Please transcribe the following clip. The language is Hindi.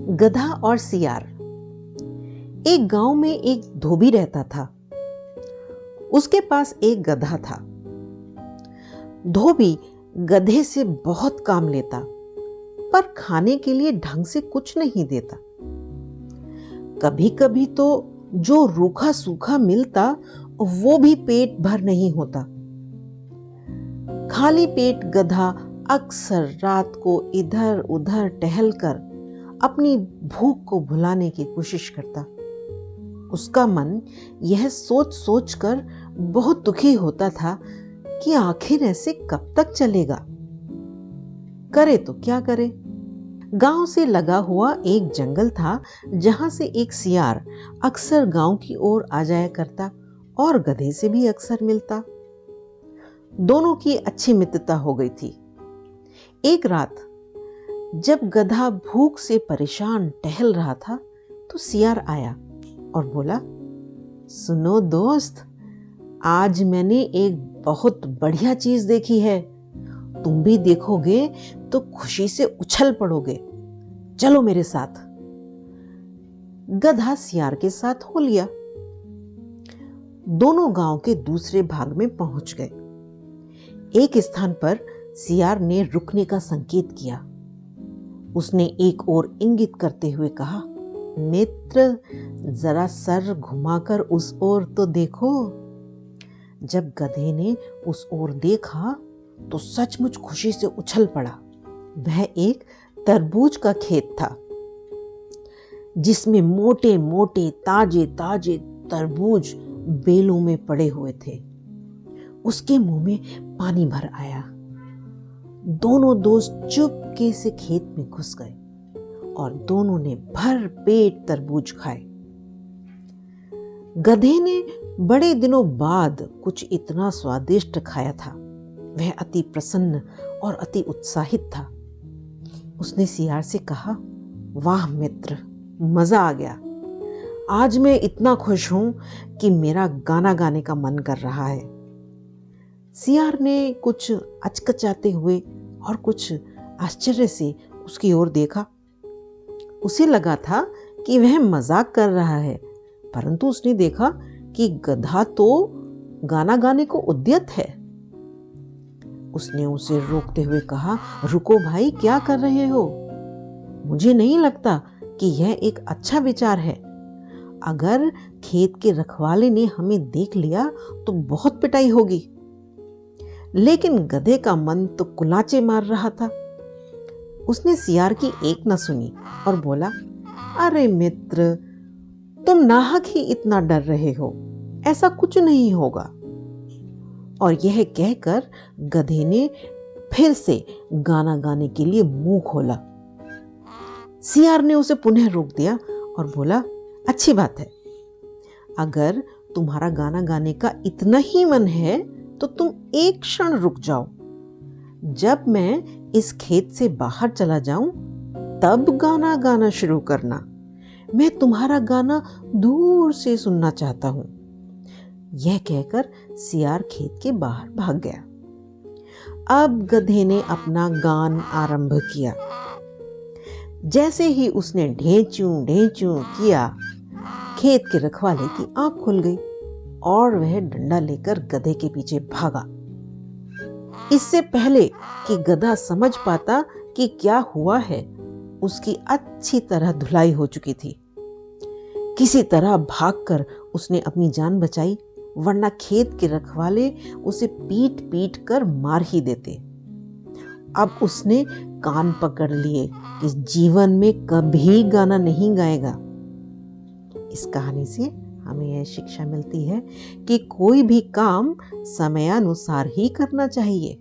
गधा और सियार। एक गांव में एक धोबी रहता था। उसके पास एक गधा था। धोबी गधे से बहुत काम लेता, पर खाने के लिए ढंग से कुछ नहीं देता। कभी कभी तो जो रूखा सूखा मिलता वो भी पेट भर नहीं होता। खाली पेट गधा अक्सर रात को इधर उधर टहलकर अपनी भूख को भुलाने की कोशिश करता। उसका मन यह सोच सोच कर बहुत दुखी होता था कि आखिर ऐसे कब तक चलेगा। करे तो क्या करे। गांव से लगा हुआ एक जंगल था जहां से एक सियार अक्सर गांव की ओर आ जाया करता और गधे से भी अक्सर मिलता। दोनों की अच्छी मित्रता हो गई थी। एक रात जब गधा भूख से परेशान टहल रहा था तो सियार आया और बोला, सुनो दोस्त, आज मैंने एक बहुत बढ़िया चीज देखी है। तुम भी देखोगे तो खुशी से उछल पड़ोगे। चलो मेरे साथ। गधा सियार के साथ हो लिया। दोनों गांव के दूसरे भाग में पहुंच गए। एक स्थान पर सियार ने रुकने का संकेत किया। उसने एक ओर इंगित करते हुए कहा, मित्र, जरा सर घुमाकर उस ओर तो देखो। जब गधे ने उस ओर देखा तो सचमुच खुशी से उछल पड़ा। वह एक तरबूज का खेत था जिसमें मोटे मोटे ताजे ताजे तरबूज बेलों में पड़े हुए थे। उसके मुंह में पानी भर आया। दोनों दोस्त चुपके से खेत में घुस गए और दोनों ने भर पेट तरबूज खाए। गधे ने बड़े दिनों बाद कुछ इतना स्वादिष्ट खाया था। वह अति प्रसन्न और अति उत्साहित था। उसने सियार से कहा, वाह मित्र, मजा आ गया। आज मैं इतना खुश हूं कि मेरा गाना गाने का मन कर रहा है। सियार ने कुछ अचकचाते हुए और कुछ आश्चर्य से उसकी ओर देखा। उसे लगा था कि वह मजाक कर रहा है, परंतु उसने देखा कि गधा तो गाना गाने को उद्यत है। उसने उसे रोकते हुए कहा, रुको भाई, क्या कर रहे हो? मुझे नहीं लगता कि यह एक अच्छा विचार है। अगर खेत के रखवाले ने हमें देख लिया तो बहुत पिटाई होगी। लेकिन गधे का मन तो कुलाचे मार रहा था। उसने सियार की एक न सुनी और बोला, अरे मित्र, तुम नाहक ही इतना डर रहे हो। ऐसा कुछ नहीं होगा। और यह कहकर गधे ने फिर से गाना गाने के लिए मुंह खोला। सियार ने उसे पुनः रोक दिया और बोला, अच्छी बात है। अगर तुम्हारा गाना गाने का इतना ही मन है तो तुम एक क्षण रुक जाओ। जब मैं इस खेत से बाहर चला जाऊं तब गाना गाना शुरू करना। मैं तुम्हारा गाना दूर से सुनना चाहता हूं। यह कहकर सियार खेत के बाहर भाग गया। अब गधे ने अपना गान आरंभ किया। जैसे ही उसने ढेंचू ढेंचू किया, खेत के रखवाले की आंख खुल गई और वह डंडा लेकर गधे के पीछे भागा। इससे पहले कि गधा समझ पाता कि क्या हुआ है, उसकी अच्छी तरह धुलाई हो चुकी थी। किसी तरह भागकर उसने अपनी जान बचाई, वरना खेत के रखवाले उसे पीट पीट कर मार ही देते। अब उसने कान पकड़ लिए कि जीवन में कभी गाना नहीं गाएगा। इस कहानी से हमें यह शिक्षा मिलती है कि कोई भी काम समयानुसार ही करना चाहिए।